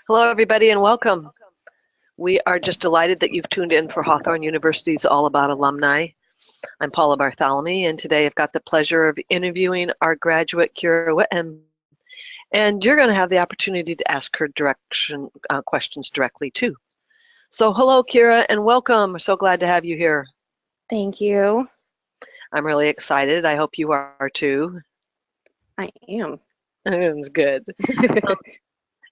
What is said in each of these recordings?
Hello, everybody, and welcome. We are just delighted that you've tuned in for Hawthorn University's All About Alumni. I'm Paula Bartholomew, and today I've got the pleasure of interviewing our graduate, Kira Whitham. And you're going to have the opportunity to ask her questions directly, too. So hello, Kira, and welcome. We're so glad to have you here. Thank you. I'm really excited. I hope you are, too. I am. It's good.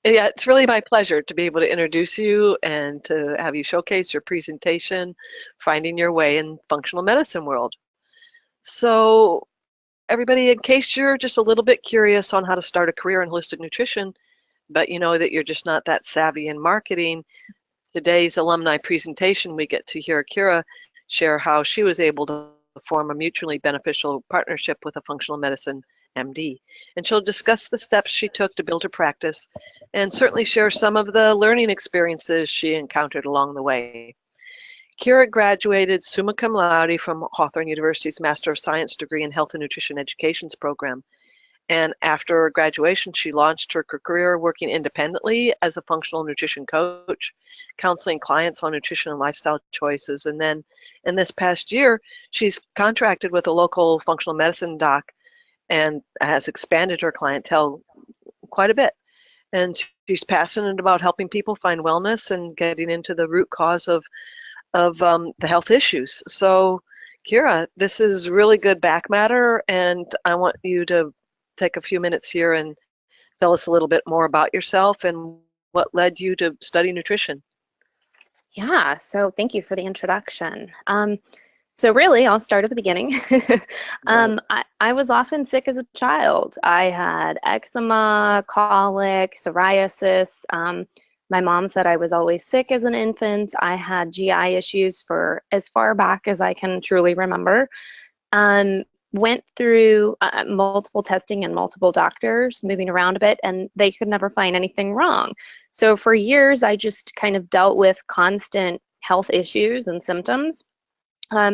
Yeah, it's really my pleasure to be able to introduce you and to have you showcase your presentation, Finding Your Way in Functional Medicine World. So everybody, in case you're just a little bit curious on how to start a career in holistic nutrition, but you know that you're just not that savvy in marketing, today's alumni presentation, we get to hear Kira share how she was able to form a mutually beneficial partnership with a functional medicine MD. And she'll discuss the steps she took to build her practice and certainly share some of the learning experiences she encountered along the way. Kira graduated Summa Cum Laude from Hawthorn University's Master of Science degree in Health and Nutrition Education's program. And after graduation, she launched her career working independently as a functional nutrition coach, counseling clients on nutrition and lifestyle choices. And then in this past year, she's contracted with a local functional medicine doc and has expanded her clientele quite a bit. And she's passionate about helping people find wellness and getting into the root cause of the health issues. So, Kira, this is really good back matter, and I want you to take a few minutes here and tell us a little bit more about yourself and what led you to study nutrition. Yeah, so thank you for the introduction. So really, I'll start at the beginning. I was often sick as a child. I had eczema, colic, psoriasis. My mom said I was always sick as an infant. I had GI issues for as far back as I can truly remember. Went through multiple testing and multiple doctors, moving around a bit, and they could never find anything wrong. So for years, I just kind of dealt with constant health issues and symptoms.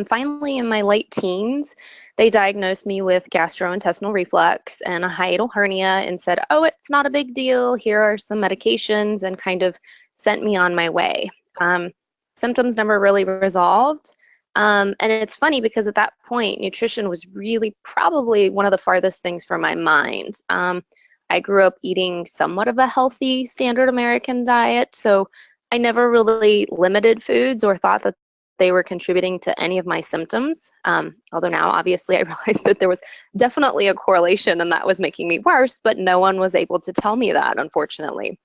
Finally, in my late teens, they diagnosed me with gastrointestinal reflux and a hiatal hernia and said, oh, it's not a big deal. Here are some medications, and kind of sent me on my way. Symptoms never really resolved. And it's funny because at that point, nutrition was really probably one of the farthest things from my mind. I grew up eating somewhat of a healthy standard American diet, so I never really limited foods or thought that they were contributing to any of my symptoms. Although now, obviously, I realized that there was definitely a correlation and that was making me worse, but no one was able to tell me that, unfortunately.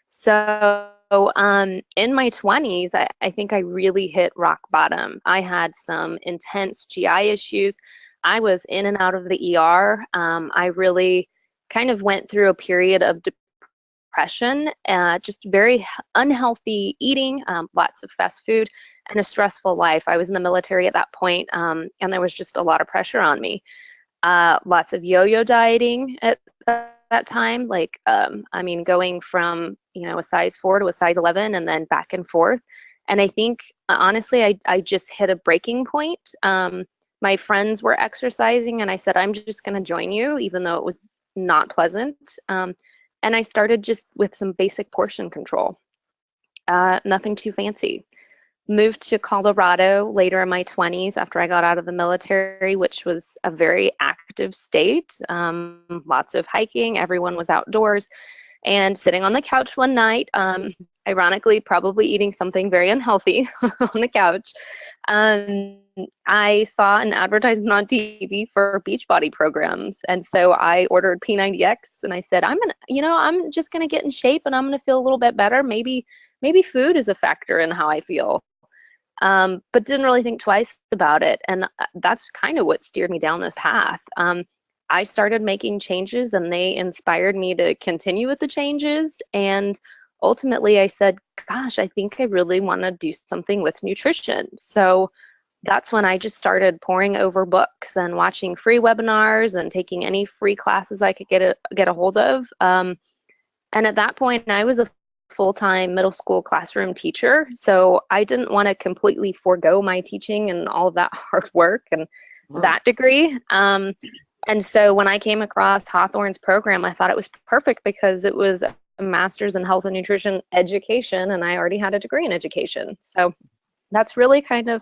So in my 20s, I think I really hit rock bottom. I had some intense GI issues. I was in and out of the ER. I really kind of went through a period of depression, just very unhealthy eating, lots of fast food, and a stressful life. I was in the military at that point, and there was just a lot of pressure on me. Lots of yo-yo dieting at that time, like going from a size 4 to a size 11 and then back and forth. And I think honestly, I just hit a breaking point. My friends were exercising and I said, I'm just going to join you, even though it was not pleasant. And I started just with some basic portion control, nothing too fancy. Moved to Colorado later in my 20s after I got out of the military, which was a very active state. Lots of hiking, everyone was outdoors. And sitting on the couch one night, ironically, probably eating something very unhealthy on the couch, I saw an advertisement on TV for Beachbody programs. And so I ordered P90X and I said, I'm just gonna get in shape and I'm gonna feel a little bit better. Maybe food is a factor in how I feel. But didn't really think twice about it. And that's kind of what steered me down this path. I started making changes and they inspired me to continue with the changes. And ultimately I said, gosh, I think I really want to do something with nutrition. So that's when I just started poring over books and watching free webinars and taking any free classes I could get a hold of. And at that point, I was a full-time middle school classroom teacher. So I didn't want to completely forego my teaching and all of that hard work and that degree. And so when I came across Hawthorn's program, I thought it was perfect because it was master's in health and nutrition education, and I already had a degree in education. So that's really kind of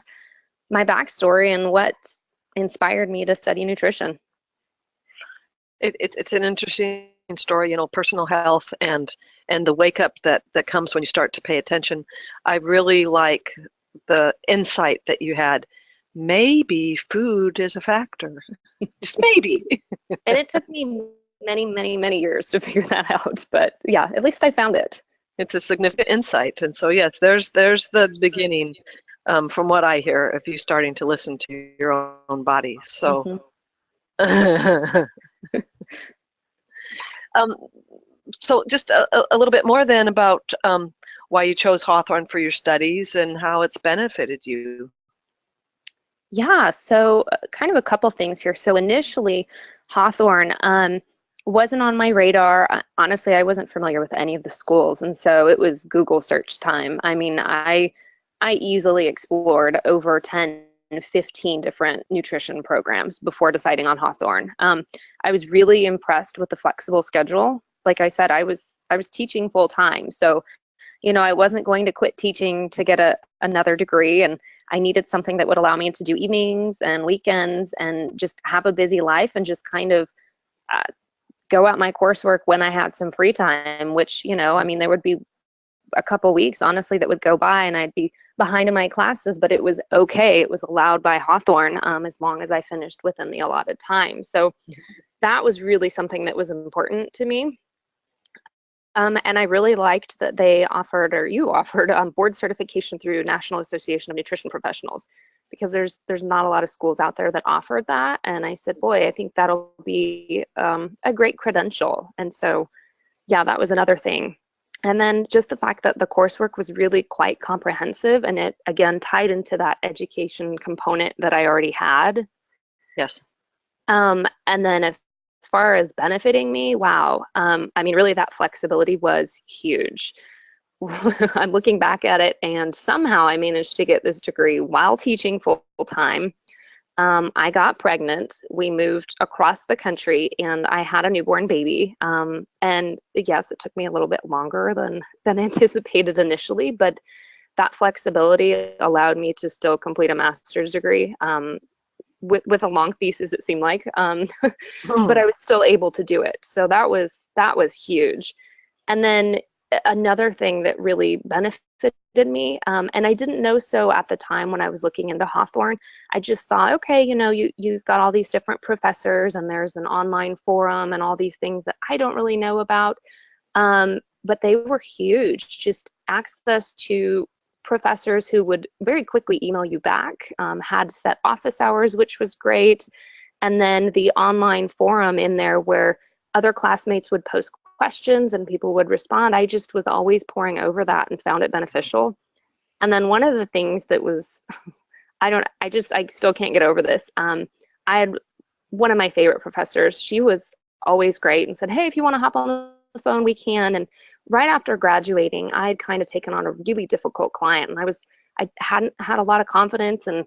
my backstory and what inspired me to study nutrition. It's an interesting story, you know, personal health and the wake up that comes when you start to pay attention. I really like the insight that you had. Maybe food is a factor, just maybe. And it took me many, many, many years to figure that out. But yeah, at least I found it. It's a significant insight. And so, yes, there's the beginning, from what I hear, of you starting to listen to your own body. So, so just a little bit more then about why you chose Hawthorn for your studies and how it's benefited you. Yeah, so kind of a couple things here. So initially, Hawthorn wasn't on my radar. Honestly, I wasn't familiar with any of the schools, and so it was Google search time. I mean, I easily explored over 10, 15 different nutrition programs before deciding on Hawthorn. I was really impressed with the flexible schedule. Like I said, I was teaching full time, so you know, I wasn't going to quit teaching to get another degree, and I needed something that would allow me to do evenings and weekends and just have a busy life and just kind of go at my coursework when I had some free time, which, you know, I mean, there would be a couple weeks, honestly, that would go by and I'd be behind in my classes, but it was okay. It was allowed by Hawthorn as long as I finished within the allotted time. So that was really something that was important to me. And I really liked that they offered, or you offered, board certification through National Association of Nutrition Professionals, because there's not a lot of schools out there that offered that. And I said, boy, I think that'll be a great credential. And so, yeah, that was another thing. And then just the fact that the coursework was really quite comprehensive, and it, again, tied into that education component that I already had. Yes. And then as far as benefiting me, wow. I mean, really that flexibility was huge. I'm looking back at it, and somehow I managed to get this degree while teaching full time. I got pregnant. We moved across the country, and I had a newborn baby. And yes, it took me a little bit longer than anticipated initially, but that flexibility allowed me to still complete a master's degree. With a long thesis, it seemed like, but I was still able to do it. So that was huge. And then another thing that really benefited me, and I didn't know so at the time when I was looking into Hawthorn, I just saw, okay, you know, you've got all these different professors, and there's an online forum and all these things that I don't really know about, but they were huge. Just access to professors who would very quickly email you back, had set office hours, which was great. And then the online forum in there where other classmates would post questions and people would respond. I just was always poring over that and found it beneficial. And then one of the things that was, I still can't get over this. I had one of my favorite professors. She was always great and said, hey, if you want to hop on the phone, we can. And right after graduating, I had kind of taken on a really difficult client, and I hadn't had a lot of confidence, and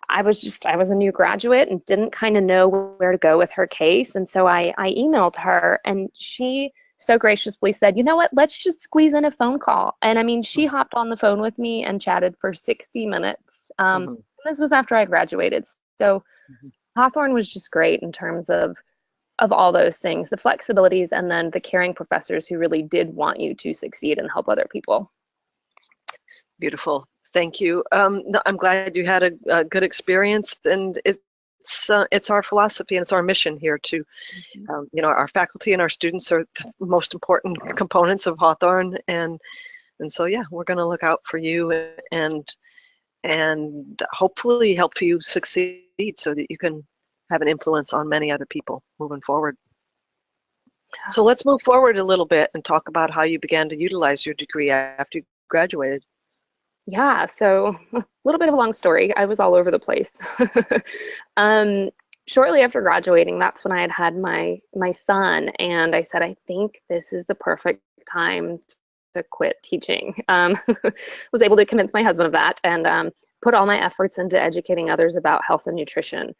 I was a new graduate and didn't kind of know where to go with her case. And so I emailed her, and she so graciously said, you know what, let's just squeeze in a phone call. And I mean, she hopped on the phone with me and chatted for 60 minutes. This was after I graduated. So Hawthorn was just great in terms of all those things, the flexibilities, and then the caring professors who really did want you to succeed and help other people. Beautiful. Thank you. No, I'm glad you had a good experience, and it's our philosophy and it's our mission here to, you know, our faculty and our students are the most important components of Hawthorn, and so yeah, we're going to look out for you and hopefully help you succeed so that you can have an influence on many other people moving forward. So let's move forward a little bit and talk about how you began to utilize your degree after you graduated. Yeah, so a little bit of a long story. I was all over the place. Shortly after graduating, that's when I had my son, and I said, I think this is the perfect time to quit teaching. Was able to convince my husband of that, and put all my efforts into educating others about health and nutrition.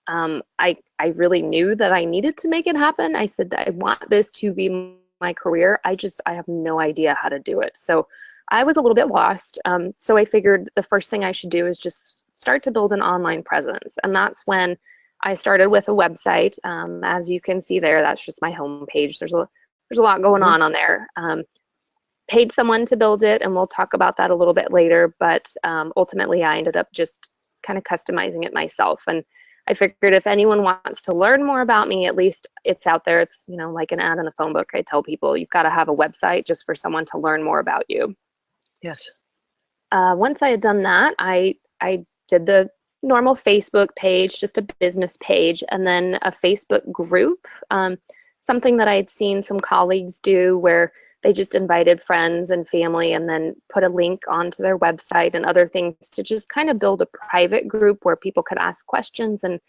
I really knew that I needed to make it happen. I said that I want this to be my career. I have no idea how to do it. So I was a little bit lost. So I figured the first thing I should do is just start to build an online presence. And that's when I started with a website. As you can see there, that's just my homepage. There's a lot going on there. Paid someone to build it, and we'll talk about that a little bit later. But ultimately, I ended up just kind of customizing it myself. And I figured if anyone wants to learn more about me, at least it's out there. It's, you know, like an ad in the phone book. I tell people you've got to have a website just for someone to learn more about you. Yes. Once I had done that, I did the normal Facebook page, just a business page, and then a Facebook group, something that I'd seen some colleagues do where they just invited friends and family and then put a link onto their website and other things to just kind of build a private group where people could ask questions and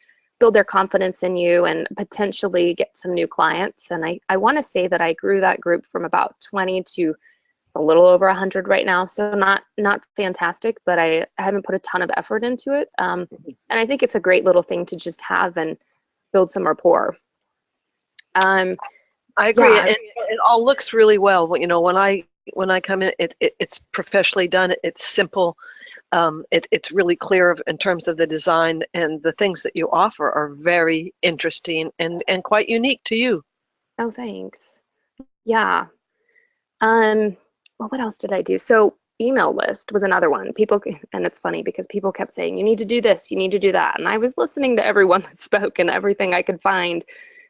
build their confidence in you and potentially get some new clients. And I want to say that I grew that group from about 20 to it's a little over 100 right now. So not fantastic, but I haven't put a ton of effort into it. And I think it's a great little thing to just have and build some rapport. I agree, yeah. and it all looks really well. You know, when I come in, it's professionally done. It's simple. It's really clear in terms of the design, and the things that you offer are very interesting and quite unique to you. Oh, thanks. Yeah. Well, what else did I do? So email list was another one. And it's funny because people kept saying, you need to do this, you need to do that. And I was listening to everyone that spoke and everything I could find.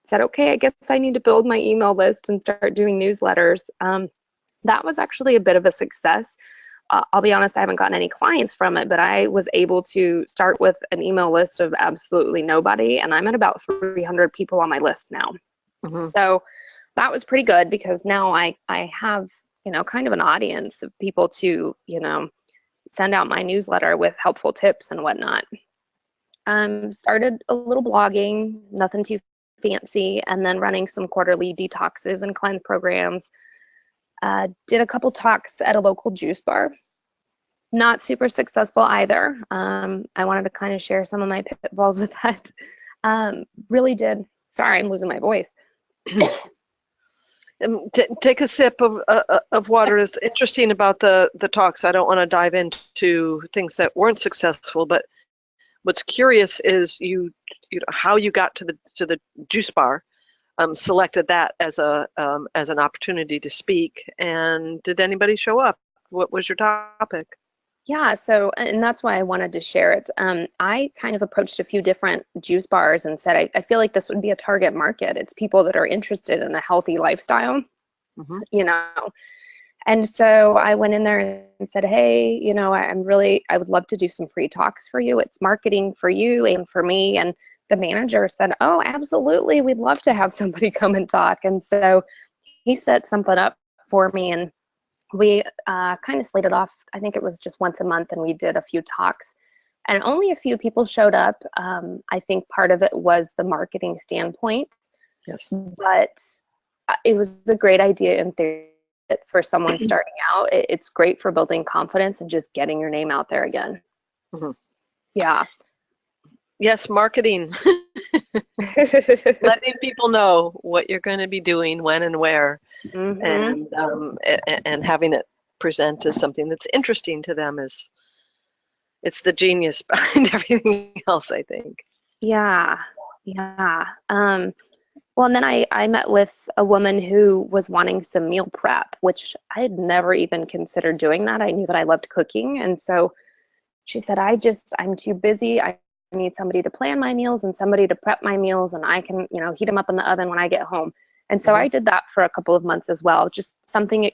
Said, okay, I guess I need to build my email list and start doing newsletters. That was actually a bit of a success. I'll be honest, I haven't gotten any clients from it, but I was able to start with an email list of absolutely nobody. And I'm at about 300 people on my list now. So that was pretty good because now I have, you know, kind of an audience of people to, you know, send out my newsletter with helpful tips and whatnot. Started a little blogging, nothing too fancy, and then running some quarterly detoxes and cleanse programs. Did a couple talks at a local juice bar. Not super successful either. I wanted to kind of share some of my pitfalls with that. Really did. Sorry, I'm losing my voice. Take a sip of water. It's interesting about the talks. I don't want to dive into things that weren't successful, but what's curious is you know how you got to the juice bar, selected that as an opportunity to speak, and did anybody show up? What was your topic? Yeah, so, and that's why I wanted to share it. I kind of approached a few different juice bars and said, I feel like this would be a target market. It's people that are interested in a healthy lifestyle, you know. And so I went in there and said, hey, you know, I would love to do some free talks for you. It's marketing for you and for me. And the manager said, oh, absolutely. We'd love to have somebody come and talk. And so he set something up for me, and we kind of slated off. I think it was just once a month, and we did a few talks. And only a few people showed up. I think part of it was the marketing standpoint. Yes. But it was a great idea in theory for someone starting out. It's great for building confidence and just getting your name out there again. Yeah. Yes, marketing. Letting people know what you're going to be doing, when and where, and having it present as something that's interesting to them it's the genius behind everything else, I think. Yeah. Well, and then I met with a woman who was wanting some meal prep, which I had never even considered doing that. I knew that I loved cooking. And so she said, I'm too busy. I need somebody to plan my meals and somebody to prep my meals, and I can, you know, heat them up in the oven when I get home. And so I did that for a couple of months as well. Just something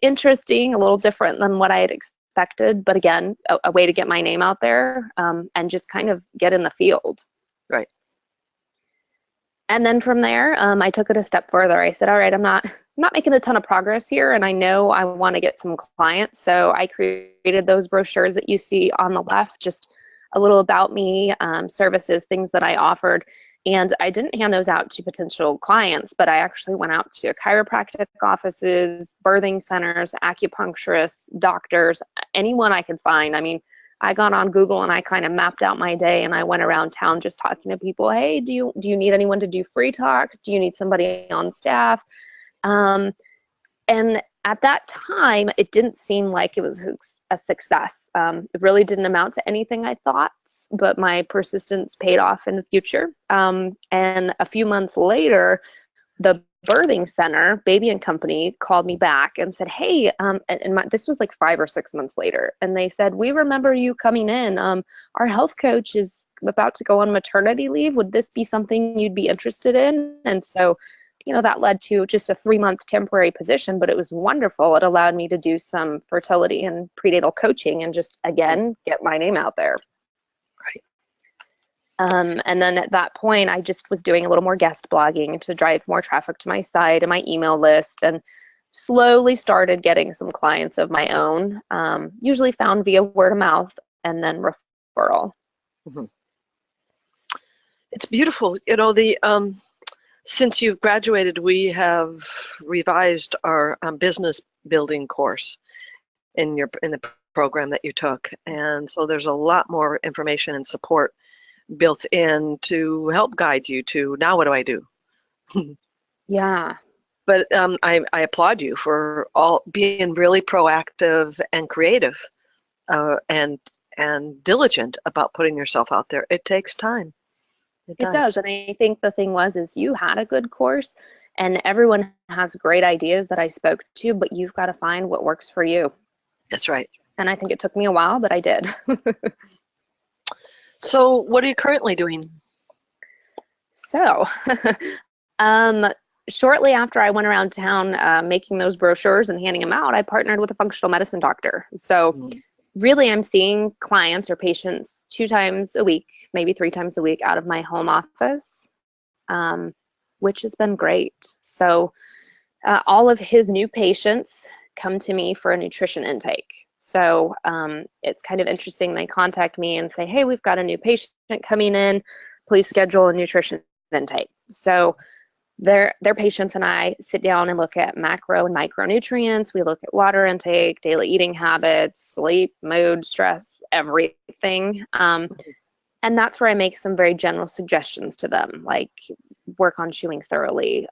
interesting, a little different than what I had expected. But again, a way to get my name out there and just kind of get in the field. Right. And then from there, I took it a step further. I said, all right, I'm not making a ton of progress here, and I know I want to get some clients. So I created those brochures that you see on the left, just a little about me, services, things that I offered. And I didn't hand those out to potential clients, but I actually went out to chiropractic offices, birthing centers, acupuncturists, doctors, anyone I could find. I mean, I got on Google and I kind of mapped out my day, and I went around town just talking to people. Hey, do you need anyone to do free talks? Do you need somebody on staff? And at that time, it didn't seem like it was a success. It really didn't amount to anything, I thought, but my persistence paid off in the future. And a few months later, the birthing center, Baby and Company, called me back and said, hey, this was like 5 or 6 months later. And they said, we remember you coming in. Our health coach is about to go on maternity leave. Would this be something you'd be interested in? And so, that led to just a 3-month temporary position, but it was wonderful. It allowed me to do some fertility and prenatal coaching and just, again, get my name out there. Right. And then at that point, I just was doing a little more guest blogging to drive more traffic to my site and my email list, and slowly started getting some clients of my own, usually found via word of mouth and then referral. Mm-hmm. It's beautiful. Since you've graduated, we have revised our business building course in the program that you took, and so there's a lot more information and support built in to help guide you to, now what do I do? Yeah. But I applaud you for all being really proactive and creative, and diligent about putting yourself out there. It takes time. It does. And I think the thing is you had a good course, and everyone has great ideas that I spoke to, but you've got to find what works for you. That's right. And I think it took me a while, but I did. So what are you currently doing? So, shortly after I went around town making those brochures and handing them out, I partnered with a functional medicine doctor. So really, I'm seeing clients or patients 2 times a week, maybe 3 times a week out of my home office, which has been great. So all of his new patients come to me for a nutrition intake. So it's kind of interesting. They contact me and say, hey, we've got a new patient coming in. Please schedule a nutrition intake. So their patients and I sit down and look at macro and micronutrients. We look at water intake, daily eating habits, sleep, mood, stress, everything. And that's where I make some very general suggestions to them, like work on chewing thoroughly.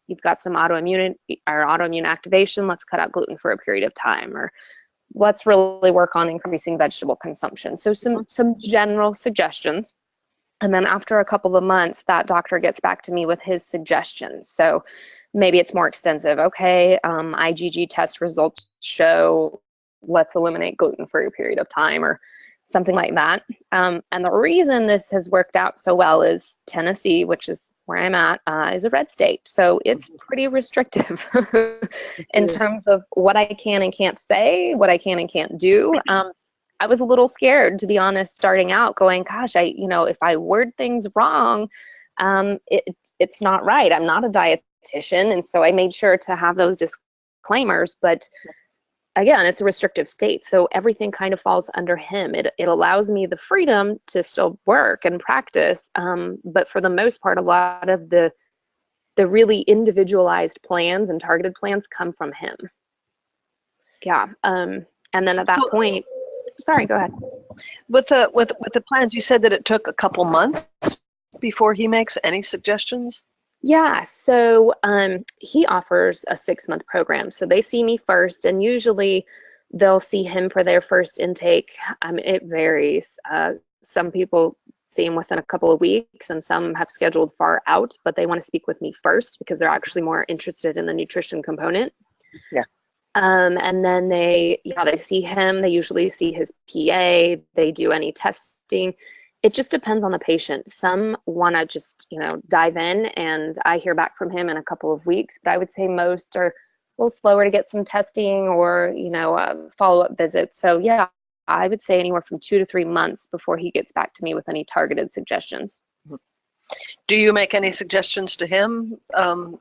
You've got some autoimmune activation. Let's cut out gluten for a period of time, or let's really work on increasing vegetable consumption. So some general suggestions. And then after a couple of months, that doctor gets back to me with his suggestions. So maybe it's more extensive. Okay, IgG test results show let's eliminate gluten for a period of time, or something like that. And the reason this has worked out so well is Tennessee, which is where I'm at, is a red state. So it's pretty restrictive in terms of what I can and can't say, what I can and can't do. I was a little scared, to be honest, starting out, going, gosh, if I word things wrong, it's not right. I'm not a dietitian. And so I made sure to have those disclaimers, but again, it's a restrictive state. So everything kind of falls under him. It allows me the freedom to still work and practice. But for the most part, a lot of the really individualized plans and targeted plans come from him. Yeah. And then at that point, sorry, go ahead. With the plans, you said that it took a couple months before he makes any suggestions? Yeah, so he offers a 6-month program. So they see me first, and usually they'll see him for their first intake. It varies. Some people see him within a couple of weeks, and some have scheduled far out, but they want to speak with me first because they're actually more interested in the nutrition component. Yeah. And then they see him. They usually see his PA. They do any testing. It just depends on the patient. Some want to just, dive in, and I hear back from him in a couple of weeks, but I would say most are a little slower to get some testing or, follow-up visits. So yeah, I would say anywhere from 2 to 3 months before he gets back to me with any targeted suggestions. Do you make any suggestions to him of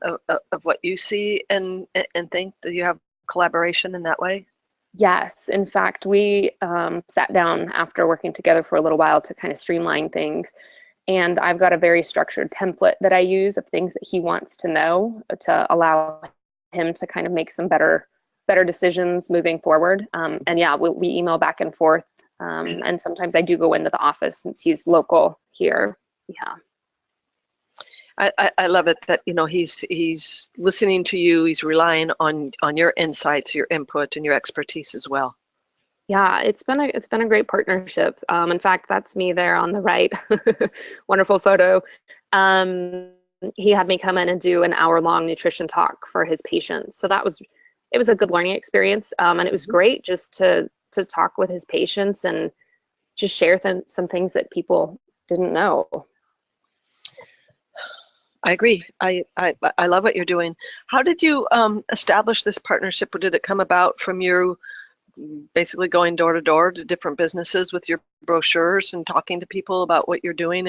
what you see and think? Do you have collaboration in that way? Yes. In fact, we sat down after working together for a little while to kind of streamline things. And I've got a very structured template that I use of things that he wants to know to allow him to kind of make some better decisions moving forward. And yeah, we email back and forth. And sometimes I do go into the office since he's local here. Yeah. I love it that, he's listening to you. He's relying on your insights, your input, and your expertise as well. Yeah, it's been a great partnership. In fact, that's me there on the right. Wonderful photo. He had me come in and do an hour-long nutrition talk for his patients. So it was a good learning experience. And it was great just to talk with his patients and just share some things that people didn't know. I agree. I love what you're doing. How did you establish this partnership, or did it come about from you basically going door to door to different businesses with your brochures and talking to people about what you're doing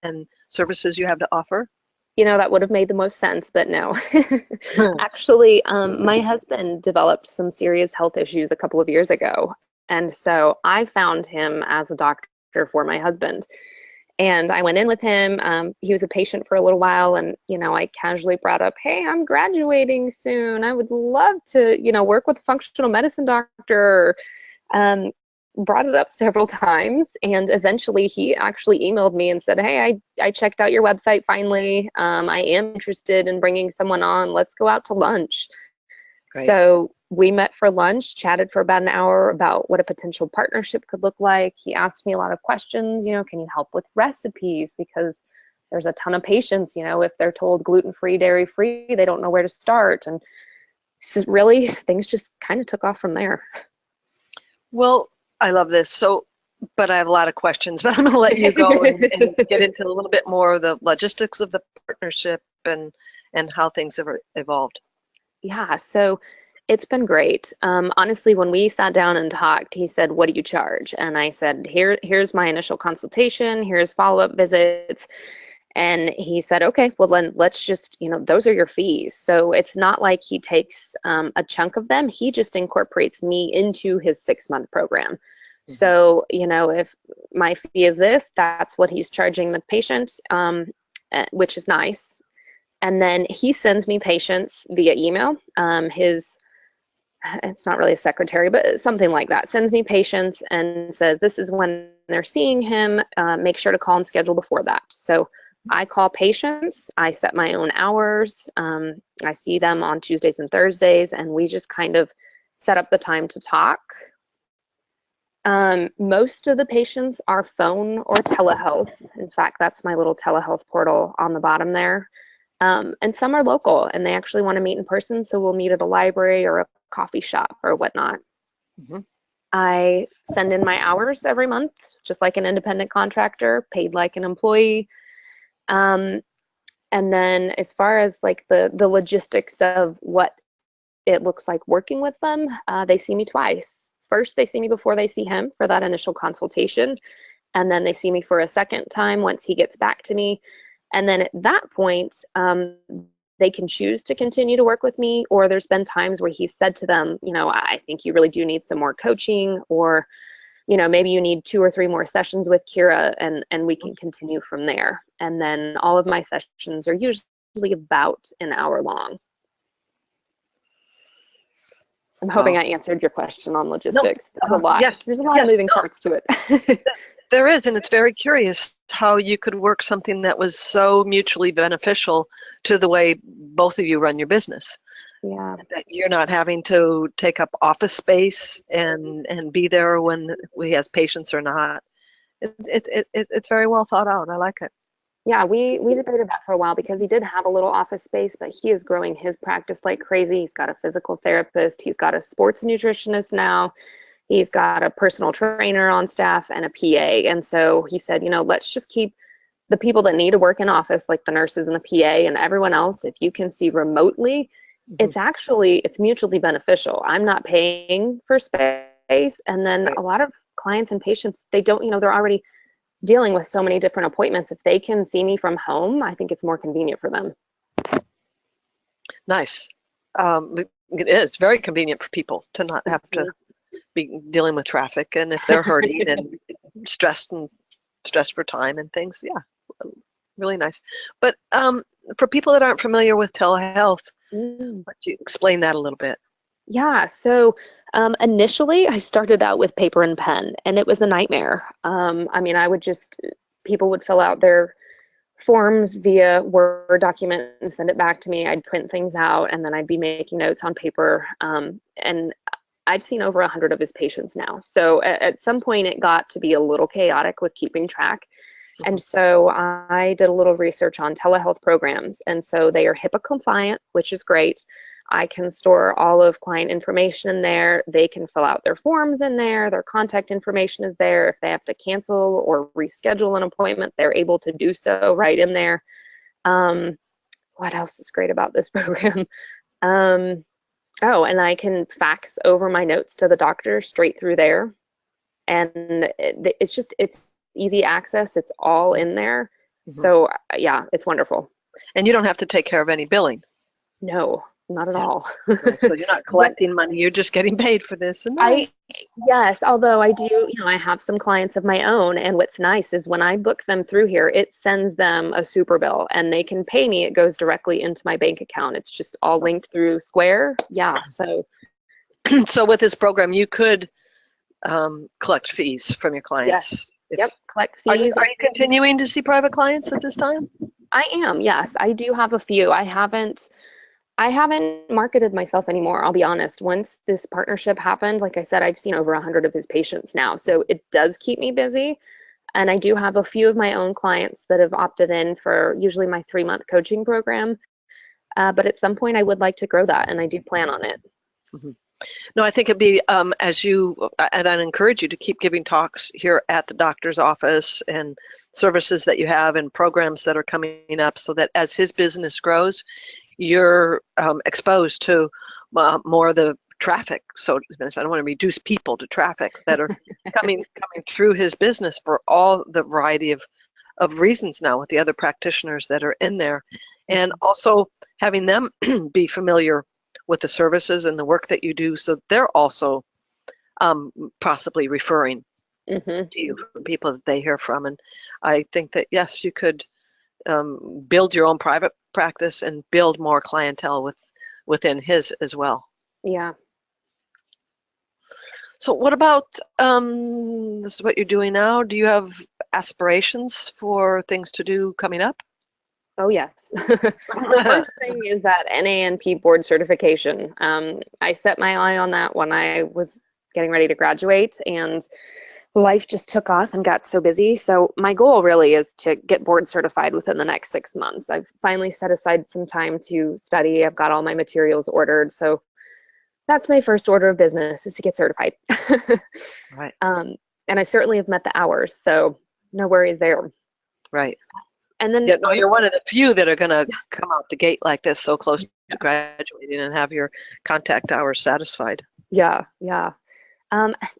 and services you have to offer? That would have made the most sense, but no. Actually, my husband developed some serious health issues a couple of years ago. And so I found him as a doctor for my husband. And I went in with him. He was a patient for a little while, and I casually brought up, "Hey, I'm graduating soon. I would love to, work with a functional medicine doctor." Brought it up several times, and eventually he actually emailed me and said, "Hey, I checked out your website finally. I am interested in bringing someone on. Let's go out to lunch." Great. So we met for lunch, chatted for about an hour about what a potential partnership could look like. He asked me a lot of questions, can you help with recipes? Because there's a ton of patients, if they're told gluten-free, dairy-free, they don't know where to start. And so really, things just kind of took off from there. Well, I love this. So, but I have a lot of questions, but I'm going to let you go and get into a little bit more of the logistics of the partnership and how things have evolved. Yeah, so it's been great. Honestly, when we sat down and talked, he said, "What do you charge?" And I said, here's my initial consultation, here's follow-up visits. And he said, "Okay, well then let's just, those are your fees." So it's not like he takes a chunk of them. He just incorporates me into his 6-month program. Mm-hmm. So, if my fee is this, that's what he's charging the patient, which is nice. And then he sends me patients via email. It's not really a secretary, but something like that, sends me patients and says, "This is when they're seeing him. Make sure to call and schedule before that." So I call patients, I set my own hours. I see them on Tuesdays and Thursdays, and we just kind of set up the time to talk. Most of the patients are phone or telehealth. In fact, that's my little telehealth portal on the bottom there. And some are local and they actually want to meet in person, so we'll meet at a library or a coffee shop or whatnot. Mm-hmm. I send in my hours every month, just like an independent contractor, paid like an employee. And then as far as like the logistics of what it looks like working with them, they see me twice. First, they see me before they see him for that initial consultation. And then they see me for a second time once he gets back to me. And then at that point, they can choose to continue to work with me, or there's been times where he said to them, "I think you really do need some more coaching," or, "maybe you need 2 or 3 more sessions with Kira, and we can continue from there." And then all of my sessions are usually about an hour long. I'm hoping I answered your question on logistics. There's a lot. Yes, there's a lot of moving parts to it. There is, and it's very curious how you could work something that was so mutually beneficial to the way both of you run your business. Yeah. That you're not having to take up office space and be there when he has patients or not. It's very well thought out. I like it. Yeah, we debated that for a while because he did have a little office space, but he is growing his practice like crazy. He's got a physical therapist. He's got a sports nutritionist now. He's got a personal trainer on staff and a PA. And so he said, let's just keep the people that need to work in office, like the nurses and the PA and everyone else, if you can see remotely, mm-hmm. it's mutually beneficial. I'm not paying for space. And then a lot of clients and patients, they don't, they're already dealing with so many different appointments. If they can see me from home, I think it's more convenient for them. Nice. It is very convenient for people to not have to be dealing with traffic, and if they're hurting and stressed for time and things. Yeah, really nice. But for people that aren't familiar with telehealth, why don't you explain that a little bit? Yeah, so initially I started out with paper and pen, and it was a nightmare. I mean, people would fill out their forms via Word document and send it back to me. I'd print things out, and then I'd be making notes on paper. And I've seen over 100 of his patients now. So at some point it got to be a little chaotic with keeping track. And so I did a little research on telehealth programs. And so they are HIPAA compliant, which is great. I can store all of client information in there. They can fill out their forms in there. Their contact information is there. If they have to cancel or reschedule an appointment, they're able to do so right in there. What else is great about this program? Oh, and I can fax over my notes to the doctor straight through there. And it's easy access. It's all in there. So yeah, it's wonderful. And you don't have to take care of any billing. No, not at all. Right. So you're not collecting money, you're just getting paid for this. And yes, although I do, I have some clients of my own, and what's nice is when I book them through here, it sends them a super bill and they can pay me. It goes directly into my bank account. It's just all linked through Square. Yeah. So so with this program, you could collect fees from your clients. Yes. Yep, collect fees. Are you continuing to see private clients at this time? I am, yes. I do have a few. I haven't marketed myself anymore, I'll be honest. Once this partnership happened, like I said, I've seen over 100 of his patients now. So it does keep me busy. And I do have a few of my own clients that have opted in for usually my 3-month coaching program. But at some point I would like to grow that, and I do plan on it. No, I think it'd be, and I'd encourage you to keep giving talks here at the doctor's office and services that you have and programs that are coming up, so that as his business grows, you're exposed to more of the traffic. So I don't want to reduce people to traffic that are coming through his business for all the variety of reasons now with the other practitioners that are in there, and also having them be familiar with the services and the work that you do, so they're also possibly referring to you from people that they hear from. And I think that, yes, you could build your own private practice and build more clientele within his as well. Yeah. So what about, this is what you're doing now. Do you have aspirations for things to do coming up? Oh, yes. First thing is that NANP board certification. I set my eye on that when I was getting ready to graduate, and life just took off and got so busy. So my goal really is to get board certified within the next 6 months. I've finally set aside some time to study. I've got all my materials ordered. So that's my first order of business, is to get certified. Right. And I certainly have met the hours, so no worries there. Right. And then you're one of the few that are going to come out the gate like this, so close to graduating, and have your contact hours satisfied. Yeah.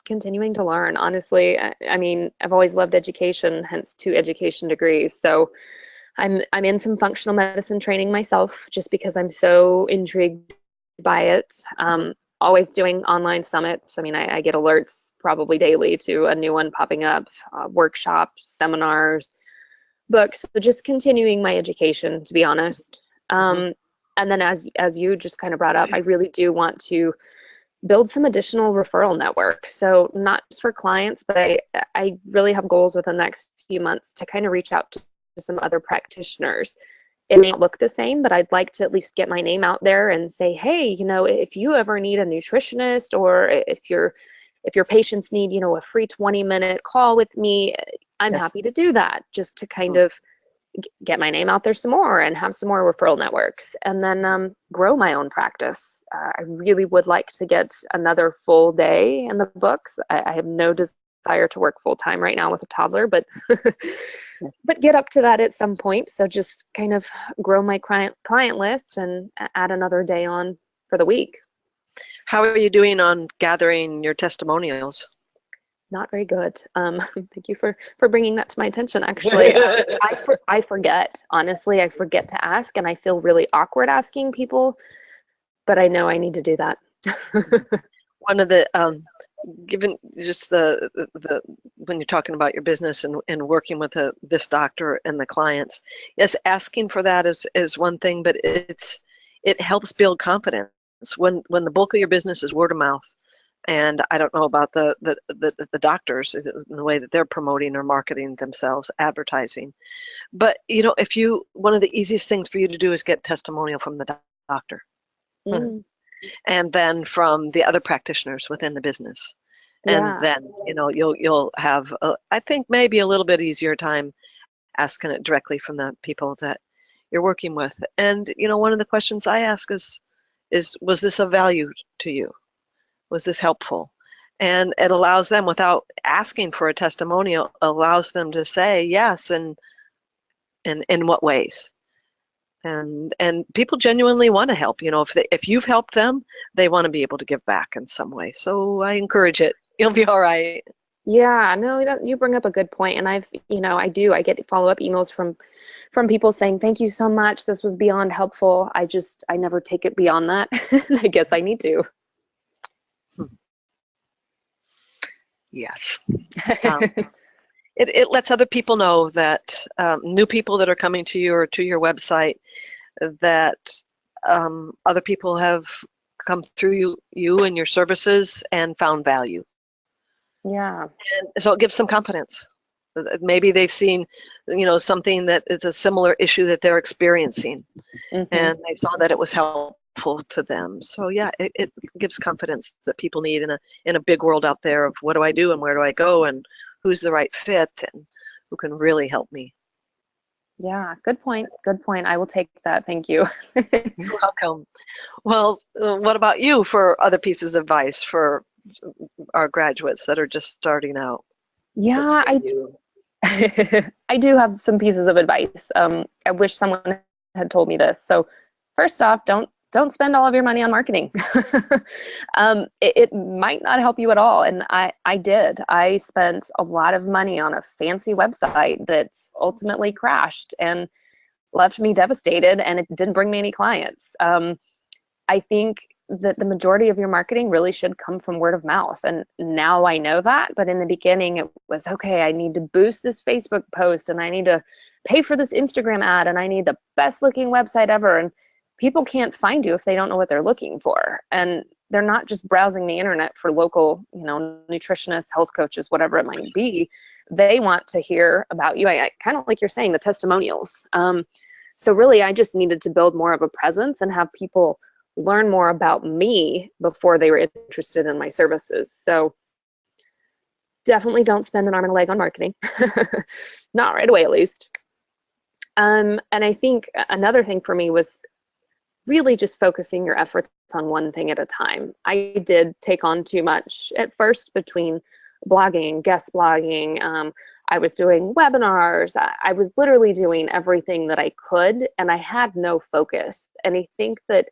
Continuing to learn, honestly. I mean, I've always loved education, hence 2 education degrees. So I'm in some functional medicine training myself, just because I'm so intrigued by it. Always doing online summits. I mean, I get alerts probably daily to a new one popping up, workshops, seminars, books. So just continuing my education, to be honest. And then as you just kind of brought up, I really do want to build some additional referral network. So not just for clients, but I really have goals within the next few months to kind of reach out to some other practitioners. It may not look the same, but I'd like to at least get my name out there and say, hey, if you ever need a nutritionist, or if your patients need, a free 20-minute call with me, I'm happy to do that, just to kind of get my name out there some more and have some more referral networks, and then grow my own practice. I really would like to get another full day in the books. I have no desire to work full time right now with a toddler, but get up to that at some point. So just kind of grow my client list and add another day on for the week. How are you doing on gathering your testimonials? Not very good. Thank you for bringing that to my attention, actually. I forget, honestly. I forget to ask, and I feel really awkward asking people, but I know I need to do that. One of the, given just the when you're talking about your business and working with this doctor and the clients, yes, asking for that is one thing, but it helps build confidence. When the bulk of your business is word of mouth, And I don't know about the doctors in the way that they're promoting or marketing themselves, advertising. But one of the easiest things for you to do is get testimonial from the doctor, and then from the other practitioners within the business. And then you'll have I think maybe a little bit easier time asking it directly from the people that you're working with. And one of the questions I ask is was this of value to you? Was this helpful? And it allows them, without asking for a testimonial, allows them to say yes, and in what ways. And people genuinely want to help. If you've helped them, they want to be able to give back in some way. So I encourage it. You'll be all right. Yeah, no, you bring up a good point. And I get follow-up emails from people saying, thank you so much. This was beyond helpful. I never take it beyond that. I guess I need to. Yes. It lets other people know that new people that are coming to you or to your website, that other people have come through you and your services and found value. Yeah. And so it gives some confidence. Maybe they've seen, something that is a similar issue that they're experiencing, and they saw that it was helpful to them. So yeah, it gives confidence that people need in a big world out there of what do I do and where do I go and who's the right fit and who can really help me. Yeah, good point. Good point. I will take that. Thank you. You're welcome. Well, what about you for other pieces of advice for our graduates that are just starting out? Yeah, I do have some pieces of advice. I wish someone had told me this. So first off, don't spend all of your money on marketing. It might not help you at all. And I did. I spent a lot of money on a fancy website that's ultimately crashed and left me devastated, and it didn't bring me any clients. I think that the majority of your marketing really should come from word of mouth. And now I know that, but in the beginning it was, okay, I need to boost this Facebook post and I need to pay for this Instagram ad and I need the best looking website ever. And people can't find you if they don't know what they're looking for. And they're not just browsing the internet for local, nutritionists, health coaches, whatever it might be. They want to hear about you. I kind of like you're saying, the testimonials. So really I just needed to build more of a presence and have people learn more about me before they were interested in my services. So definitely don't spend an arm and a leg on marketing. Not right away, at least. And I think another thing for me was really just focusing your efforts on one thing at a time. I did take on too much at first between blogging, guest blogging. I was doing webinars. I was literally doing everything that I could, and I had no focus. And I think that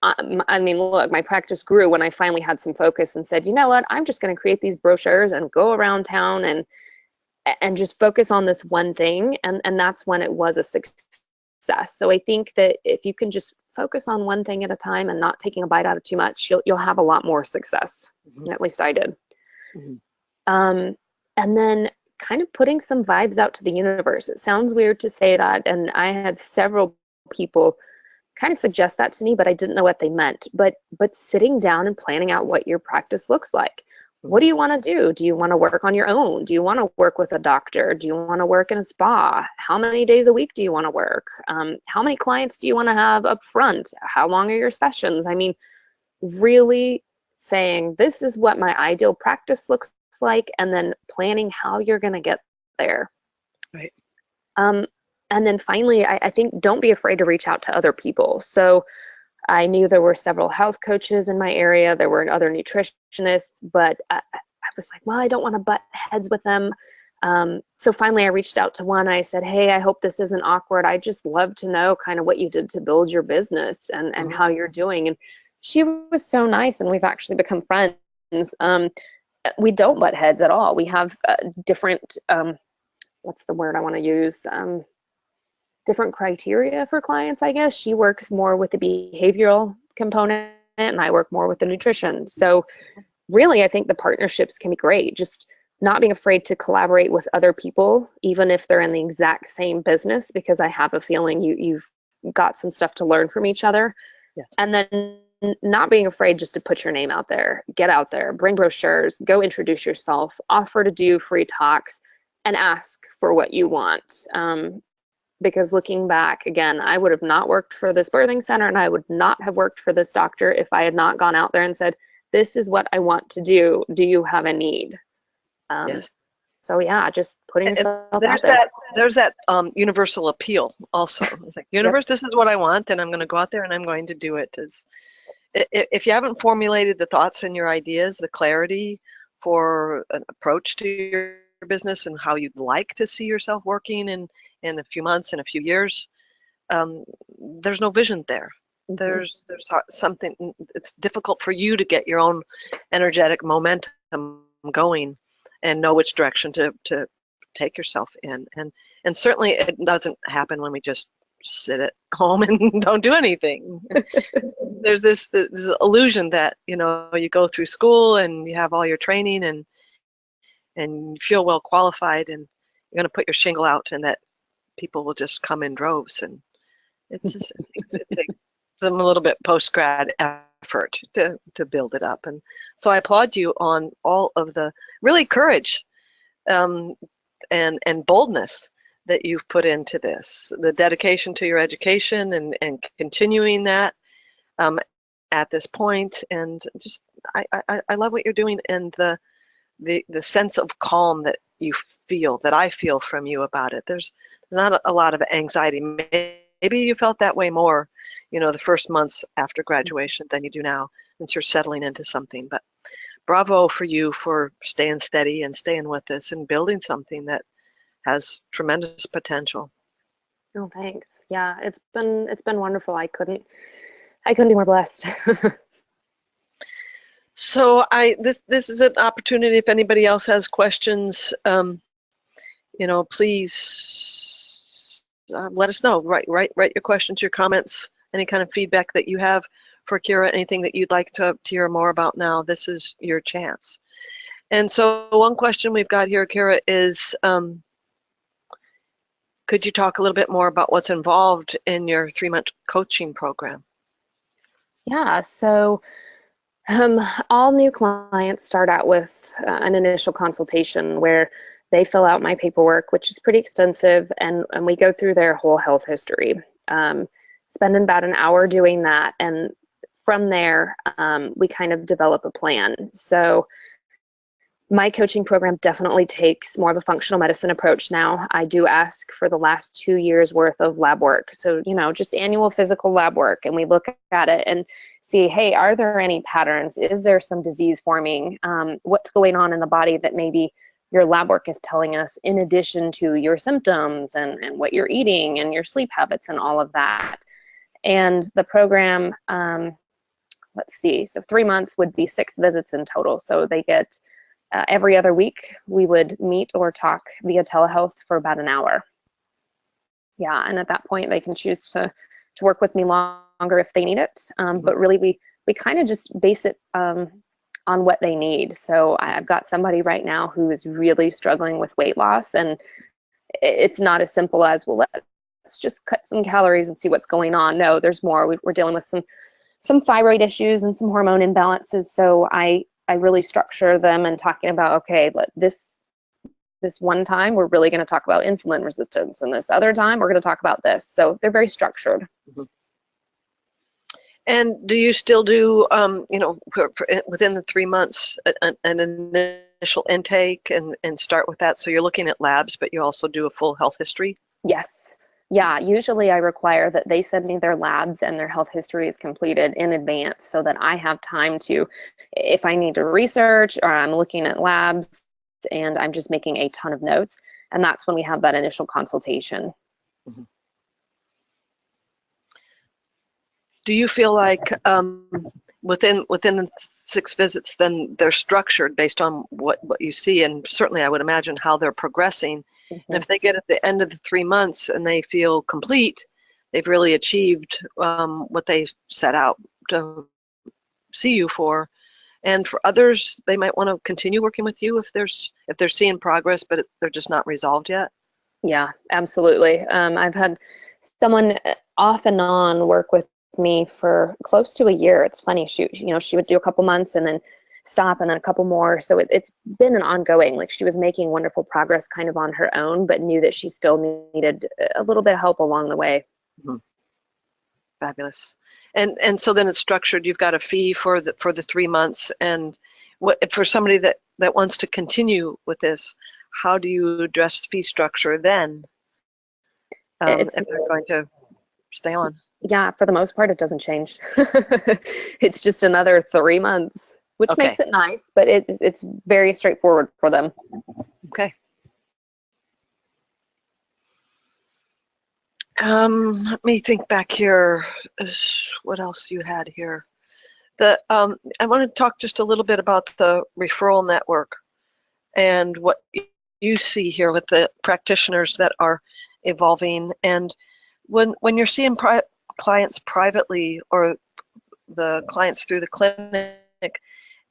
look, my practice grew when I finally had some focus and said, you know what, I'm just going to create these brochures and go around town and just focus on this one thing. And that's when it was a success. So I think that if you can just focus on one thing at a time and not taking a bite out of too much, you'll have a lot more success. At least I did. And then kind of putting some vibes out to the universe. It sounds weird to say that. And I had several people kind of suggest that to me, but I didn't know what they meant. But sitting down and planning out what your practice looks like. What do you want to do? Do you want to work on your own? Do you want to work with a doctor? Do you want to work in a spa? How many days a week do you want to work? How many clients do you want to have up front? How long are your sessions? I mean, really saying this is what my ideal practice looks like, and then planning how you're going to get there. Right. And then finally, I think don't be afraid to reach out to other people. So I knew there were several health coaches in my area. There were other nutritionists, but I was like, well, I don't want to butt heads with them. So finally I reached out to one. I said, hey, I hope this isn't awkward. I just love to know kind of what you did to build your business and how you're doing. And she was so nice, and we've actually become friends. We don't butt heads at all. We have different, what's the word I want to use? Different criteria for clients, I guess. She works more with the behavioral component and I work more with the nutrition. So really, I think the partnerships can be great. Just not being afraid to collaborate with other people, even if they're in the exact same business, because I have a feeling you've got some stuff to learn from each other. Yes. And then not being afraid just to put your name out there, get out there, bring brochures, go introduce yourself, offer to do free talks, and ask for what you want. Because looking back, again, I would have not worked for this birthing center, and I would not have worked for this doctor if I had not gone out there and said, this is what I want to do. Do you have a need? Yes. So yeah, just putting yourself out there. There's that universal appeal also. It's like, universe, this is what I want, and I'm going to go out there and I'm going to do it. If you haven't formulated the thoughts and your ideas, the clarity for an approach to your business and how you'd like to see yourself working in a few months, in a few years, there's no vision there. There's something, it's difficult for you to get your own energetic momentum going and know which direction to take yourself in. And certainly it doesn't happen when we just sit at home and don't do anything. There's this illusion that, you know, you go through school and you have all your training and you feel well qualified and you're going to put your shingle out and that people will just come in droves. And it takes a little bit post-grad effort to build it up. And so I applaud you on all of the really courage and boldness that you've put into this, the dedication to your education and continuing that at this point. And just I love what you're doing and the sense of calm that you feel, that I feel from you about it. There's not a lot of anxiety. Maybe you felt that way more, you know, the first months after graduation than you do now, since you're settling into something. But bravo for you for staying steady and staying with this and building something that has tremendous potential. Oh, thanks. Yeah, it's been wonderful. I couldn't be more blessed. So this is an opportunity. If anybody else has questions, you know, please let us know. Write your questions, your comments, any kind of feedback that you have for Kira, anything that you'd like to hear more about now. This is your chance. And so one question we've got here, Kira, is could you talk a little bit more about what's involved in your 3-month coaching program? Yeah, so all new clients start out with an initial consultation where they fill out my paperwork, which is pretty extensive, and we go through their whole health history. Spending about an hour doing that, and from there, we kind of develop a plan. So my coaching program definitely takes more of a functional medicine approach now. I do ask for the last 2 years worth of lab work. So, you know, just annual physical lab work. And we look at it and see, hey, are there any patterns? Is there some disease forming? What's going on in the body that maybe your lab work is telling us in addition to your symptoms and what you're eating and your sleep habits and all of that. And the program, let's see, so 3 months would be 6 visits in total. So they get every other week, we would meet or talk via telehealth for about an hour. Yeah, and at that point, they can choose to work with me longer if they need it. But really, we kind of just base it on what they need. So I've got somebody right now who is really struggling with weight loss, and it's not as simple as, well, let's just cut some calories and see what's going on. No, there's more. We're dealing with some thyroid issues and some hormone imbalances. So I really structure them and talking about, okay, this one time we're really going to talk about insulin resistance, and this other time we're going to talk about this. So they're very structured. Mm-hmm. And do you still do, you know, within the 3 months, an initial intake and start with that? So you're looking at labs, but you also do a full health history? Yes. Yeah, usually I require that they send me their labs and their health history is completed in advance so that I have time to, if I need to research or I'm looking at labs and I'm just making a ton of notes, and that's when we have that initial consultation. Mm-hmm. Do you feel like within the 6 visits, then they're structured based on what you see, and certainly I would imagine how they're progressing? Mm-hmm. And if they get at the end of the 3 months and they feel complete, they've really achieved what they set out to see you for. And for others, they might want to continue working with you if they're seeing progress, but they're just not resolved yet. Yeah, absolutely. I've had someone off and on work with me for close to a year. It's funny, she would do a couple months and then stop and then a couple more. So it's been an ongoing, like she was making wonderful progress kind of on her own, but knew that she still needed a little bit of help along the way. Mm-hmm. Fabulous. And so then it's structured. You've got a fee for the 3 months, and what for somebody that wants to continue with this, how do you address fee structure then? If they're going to stay on. Yeah, for the most part, it doesn't change. It's just another 3 months, which makes it nice, but it's very straightforward for them. Okay. Let me think back here. What else you had here? I want to talk just a little bit about the referral network and what you see here with the practitioners that are evolving. And when you're seeing clients privately or the clients through the clinic,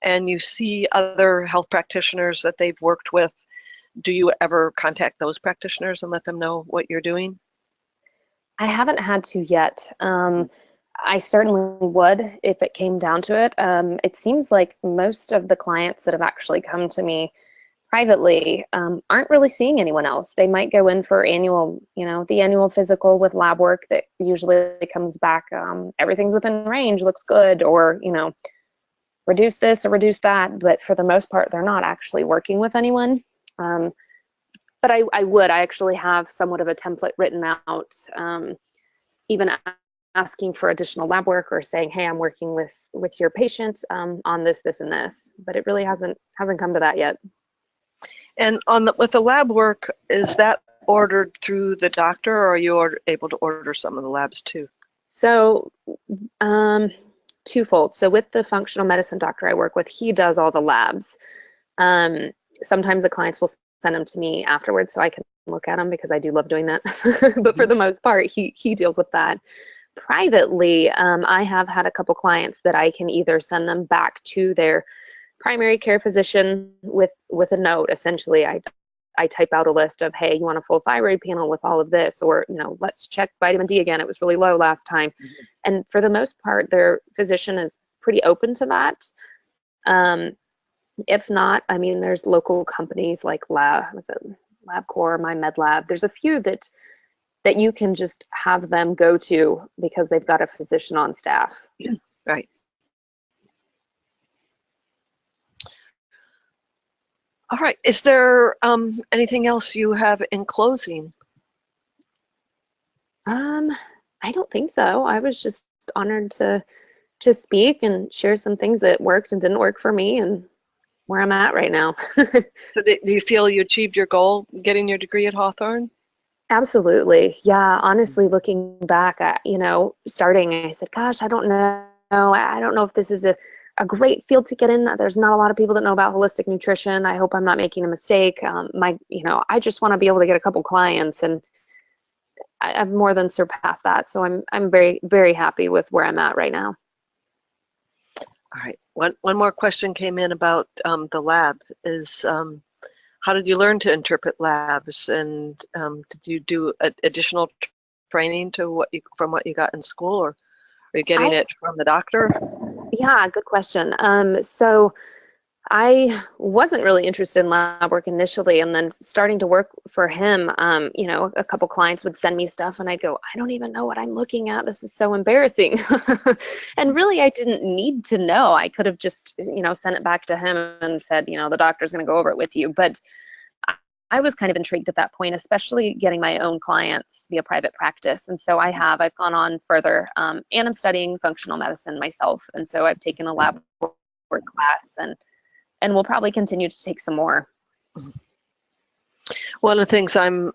and you see other health practitioners that they've worked with, do you ever contact those practitioners and let them know what you're doing? I haven't had to yet. I certainly would if it came down to it. It seems like most of the clients that have actually come to me privately aren't really seeing anyone else. They might go in for the annual physical with lab work that usually comes back, everything's within range, looks good, or, reduce this or reduce that. But for the most part, they're not actually working with anyone. But I actually have somewhat of a template written out, even asking for additional lab work or saying, hey, I'm working with your patients on this, and this, but it really hasn't come to that yet. And with the lab work, is that ordered through the doctor, or are you able to order some of the labs too? So twofold. So with the functional medicine doctor I work with, he does all the labs. Sometimes the clients will send them to me afterwards so I can look at them, because I do love doing that. But for the most part, he deals with that. Privately, I have had a couple clients that I can either send them back to their primary care physician with a note. Essentially, I type out a list of, hey, you want a full thyroid panel with all of this, or let's check vitamin D again, it was really low last time. And for the most part, their physician is pretty open to that. If not, there's local companies like LabCorp, My Med Lab. There's a few that you can just have them go to because they've got a physician on staff. Right. All right. Is there anything else you have in closing? I don't think so. I was just honored to speak and share some things that worked and didn't work for me, and where I'm at right now. So do you feel you achieved your goal, getting your degree at Hawthorn? Absolutely. Yeah. Honestly, looking back at, starting, I said, gosh, I don't know. I don't know if this is a great field to get in. There's not a lot of people that know about holistic nutrition. I hope I'm not making a mistake. I just want to be able to get a couple clients, and I've more than surpassed that. So I'm very, very happy with where I'm at right now. All right. One more question came in about the lab. Is how did you learn to interpret labs, and did you do additional training from what you got in school, or are you getting it from the doctor? Yeah, good question. So I wasn't really interested in lab work initially, and then starting to work for him, a couple clients would send me stuff and I'd go, I don't even know what I'm looking at. This is so embarrassing. And really, I didn't need to know. I could have just, sent it back to him and said, the doctor's going to go over it with you. But I was kind of intrigued at that point, especially getting my own clients via private practice. And so I've gone on further, and I'm studying functional medicine myself. And so I've taken a lab work class, and we'll probably continue to take some more. One of the things I'm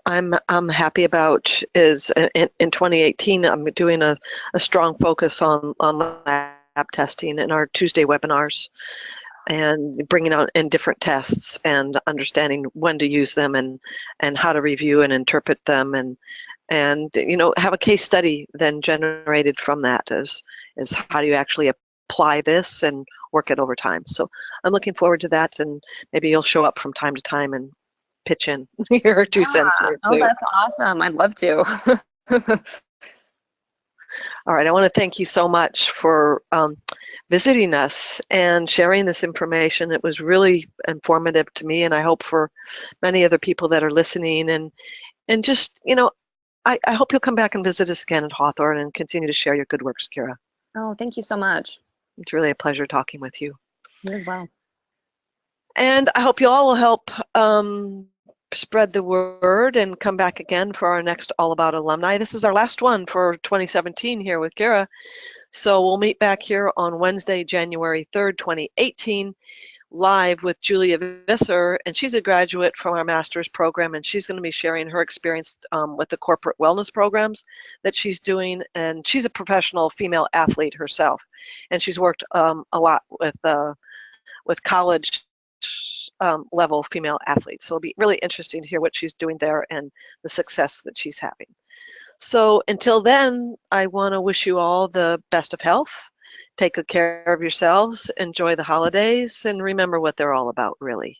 happy about is in 2018, I'm doing a strong focus on lab testing in our Tuesday webinars, and bringing out in different tests and understanding when to use them and how to review and interpret them, and have a case study then generated from that is how do you actually apply this and work it over time. So I'm looking forward to that, and maybe you'll show up from time to time and pitch in your 2 cents. Oh, that's awesome. I'd love to. All right, I want to thank you so much for visiting us and sharing this information. It was really informative to me, and I hope for many other people that are listening. And just, I hope you'll come back and visit us again at Hawthorn and continue to share your good works, Kira. Oh, thank you so much. It's really a pleasure talking with you. You as well. And I hope you all will help spread the word and come back again for our next All About Alumni. This is our last one for 2017 here with Kira. So we'll meet back here on Wednesday, January 3rd, 2018, live with Julia Visser, and she's a graduate from our master's program, and she's going to be sharing her experience with the corporate wellness programs that she's doing. And she's a professional female athlete herself, and she's worked a lot with college level female athletes. So it'll be really interesting to hear what she's doing there and the success that she's having. So until then, I want to wish you all the best of health. Take good care of yourselves, enjoy the holidays, and remember what they're all about, really.